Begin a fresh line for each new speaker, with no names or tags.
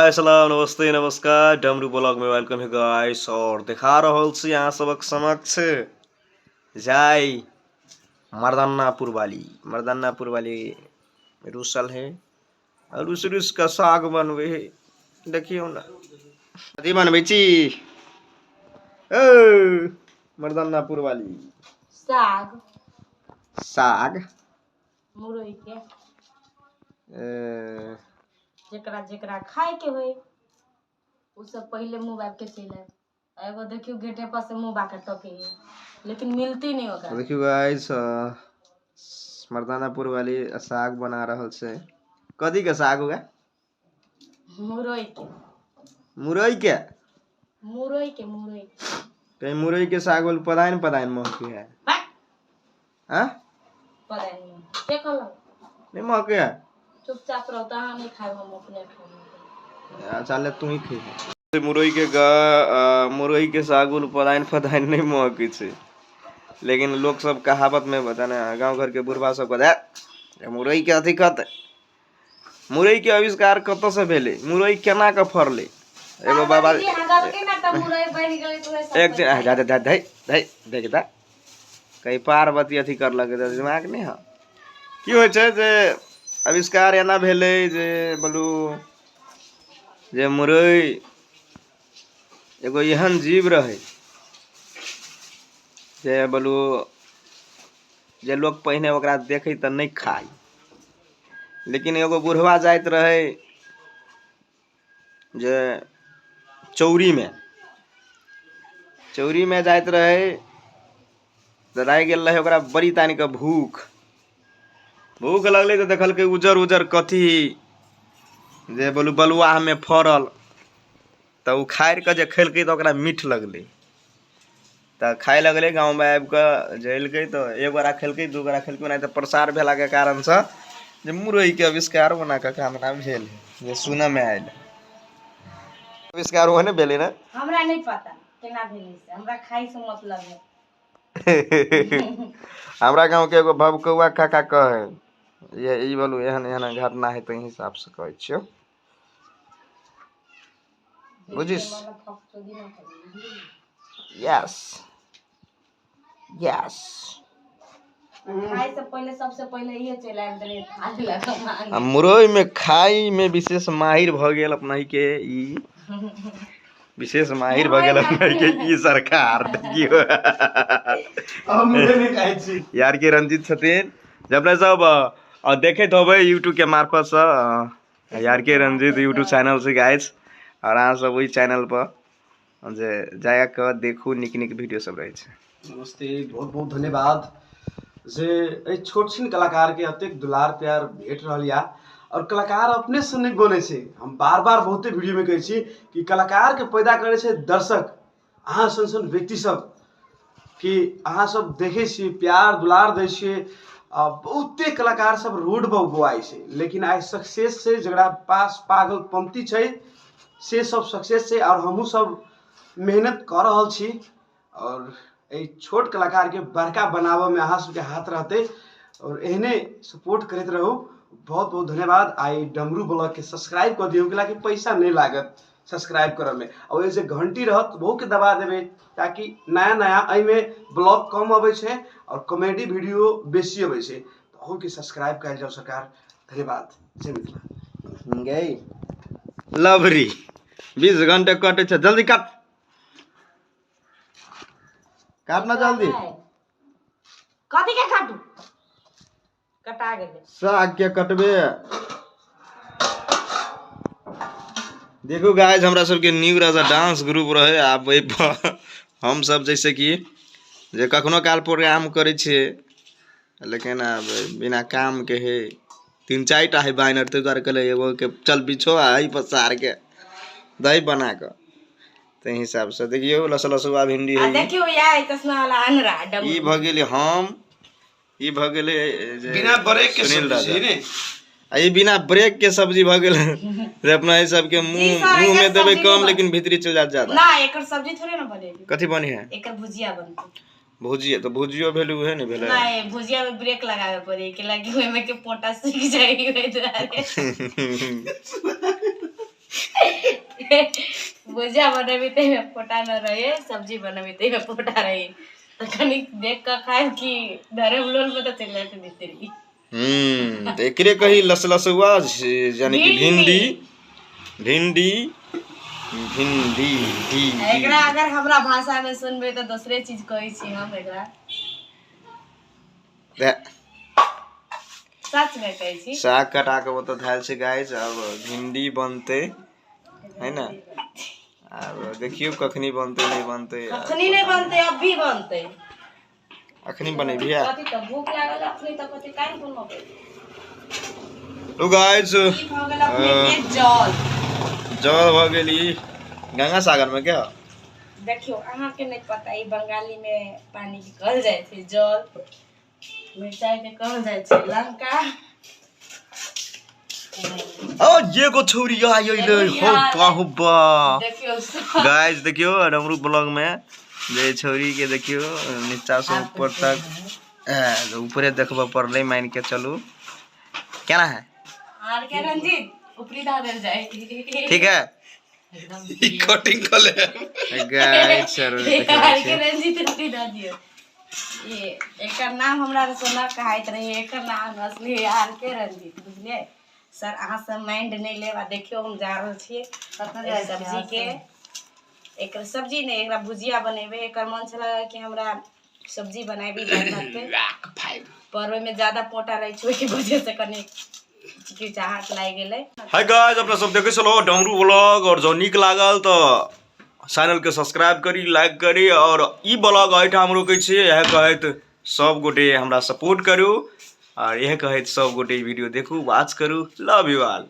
अस्सलाम नमस्ते नमस्कार डमरू ब्लॉग में वेलकम है गाइस। और दिखा रहल छी यहाँ सबक समक्ष जाय मर्दानापुर वाली रूसल है और रूस का साग बनवे है। देखियो ना कथी बनवे छी मर्दानापुर वाली साग
मुरई के जेकरा खाए के होय उ सब पहले मुंह बाप के चले एगो देखियो गेटे पर से मुंह बाके टके लेकिन मिलती नहीं ओकरा।
देखियो गाइस मर्दानापुर वाली साग बना रहल से। कथी के साग होगा?
मुरई के
कहीं मुरई के साग वाल पदाइन महकी है हाँ
के कहला
नहीं महके है।
चुपचाप रहो तहां नहीं खाए हम अपने खाए
चल तू ही खी मुरई के साग वाल पदाइन नहीं महकी छे लेकिन लोग सब कहावत में बताने गांव घर के बुढ़वा सब कहते मुरई के अथी कहते। मुरई के आविष्कार कत से भेले? मुरई केना के फरले? एगो बाबा एक देखता कई पार्वती अथी कर लगे दिमाग नहीं है की होय छै जे आविष्कार एना भेले जे बोलू जे मुरई एगो एहन जीव रहे जे बोलू जे लोग पहिने ओकरा देखे त नहीं खाई लेकिन एगो बुढ़वा जाइत रहे जे चौरी में जाइत रहे तो रह गेल रहे ओकरा बड़ी तानी के भूख लगले तो देखल के उजर कथी जे बोलू बलुआ में फरल तो उ खाड़ के जे खेलके तो ओकरा मीठ लगले तो खाए लगले। गाँव में आबि के झेलके तो एक बार खेलके दू बार खेलके नहीं तो प्रसार भेला के कारण से जे मुरई के आविष्कार बना के कामना भेल जे सुना में आयल आविष्कार होने भेले ना
हमरा नहीं पता केना भेले से हमरा खाई से मतलब है।
हमरा गांव के एगो भबकौआ काका कहे ये ई बोलू एहन घटना है तो हिसाब से कहै छियो बुझिस। यस
खाई से पहले सबसे पहले ये चला अंदर खाने लगा
मुरई में खाई में विशेष माहिर भ गेल अपना के ई विशेष माहिर भ गेल अपना के ई सरकार देखियो हम मुरई में खाई छी यार के रंजीत छथिन जब ले सब और देखैत होबै YouTube के मार्फत से यार के रंजीत YouTube चैनल से गाइस और अहाँ सब वही चैनल पर जे जाया के देखू निक वीडियो सब रहे छै।
नमस्ते बहुत बहुत धन्यवाद जे छोट छिन कलाकार के अतेक दुलार प्यार भेट रहल या और कलाकार अपने से नहीं बने से हम बार बार बहुते वीडियो में कहै छी कि कलाकार के पैदा करे छै दर्शक अहाँ सन व्यक्ति सब कि अहाँ सब देखे छी प्यार दुलार दै छियै। बहुते कलाकार सब रोड पर बुआई छै लेकिन आज सक्सेस से जरा पास पागलपंती छै से सब सक्सेस छै और हमहू सब मेहनत कर रहल छी और छोट कलाकार के बड़का बनावे में अहाँ सबके हाथ रहते और एहने सपोर्ट करते रहो। बहुत बहुत धन्यवाद। आई डमरू ब्लॉग के सब्सक्राइब कर दियो कि पैसा नहीं लागत सब्सक्राइब करे में और ऐसे घंटी रहत वो के दबा देवे ताकि नया आई में ब्लॉग कम आवे छे और कॉमेडी वीडियो बेसी आवे छे तो हो के सब्सक्राइब कर जाओ सरकार। धन्यवाद। जय मिथिला।
गई लवरी 20 घंटे कटे छे जल्दी काटना जल्दी
कथी के काटू कटा गेले
साग के कटबे। देखो गाइस हमरा सब के न्यू राजा डांस ग्रुप रहे आप हम सब जैसे कि जे कखनो काल प्रोग्राम करे छे लेकिन अब बिना काम के है 3-4 टा है बाइनर ते द्वारा कले एगो के चल बिछो आई पसार के दही बना के ते हिसाब से देखियो लसलसुआ भिंडी है
देखियो या इतना वाला अनरा
ई भ गेले हम ई भ गेले
बिना ब्रेक के सब्जी ने
आई बिना ब्रेक के सब्जी भ गेले जे अपना ई सब के मुंह में देबे कम लेकिन भीतरी चल जात ज्यादा
ना एकर सब्जी थोड़े ना बनेगी
कथि बनी है
एकर भुजिया बनती
भुजिया तो भुजियो भेलू है नहीं भेले
नहीं भुजिया में ब्रेक लगावे पड़ी के लगी ओय में के पोटा सूख जाई ओय द्वारे भुजिया बनेबी ते में पोटा न रहे, सब्जी बनेबी ते में पोटा रही। तो कनी देख कर खाए कि धरे उलोल पता चल जाते भीतरी।
तो एकरे कही लसलसुआ यानी कि भिंडी भिंडी भिंडी
एकरा अगर हमरा भाषा में सुनबे तो दूसरे चीज कहै छी हम एकरा। सच में कहै छी।
साग कटा के बता धाल से गाइस, अब भिंडी बनते है ना। अब देखियो कखनी बनते नहीं बनते।
कखनी नहीं बनते, अब भी बनते।
अखनी बने भैया।
कथि त भूख लागल अखनी त कथि काहे बनबे।
तो गाइस
ई भ गेल अपने के जल
भ गेली गंगा सागर में क्या।
देखियो अहाँ के नहीं पता, ई बंगाली में पानी के कहल जाय छै जल, मिर्चाई के कहल जाय छै लंका।
ओ ये को छोरी आइले हो बाहुबा।
देखियो
गाइस देखियो डमरू ब्लॉग में जे छोरी के देखियो नीचा से ऊपर तक ऊपरे देखबा पड़ले, मान के चलू केना है
आर के रंजीत ऊपरी धा देल जाय।
ठीक है कटिंग कर ले गाइस। सर
आर के रंजीत ऊपरी धा दियो। ये एकर नाम हमरा सोना कहैत रही, एकर नाम असली आर के रंजीत, बुझलिए सर। अहाँ सब माइंड नहीं लेबा। देखियो हम जा रहल छी सब्जी के, एक सब्जी नहीं एकरा भुजिया बनेबे। एकर मन छला कि हमरा सब्जी बनाबी दाल पे, पर में ज्यादा पोटा रही छै के वजह से कनी चिकचिचाहट लाग गेलै।
हाय गाइस, अपना सब देखे चलो डमरू ब्लॉग, और जो निक लागल तो चैनल के सब्सक्राइब करी, लाइक करी, और ई ब्लॉग एठा हम रोकै छी। यह कहैत सब गोटे हमरा सपोर्ट करू, और यह कहैत सब गोटे वीडियो देखू, वॉच करू। Love you all.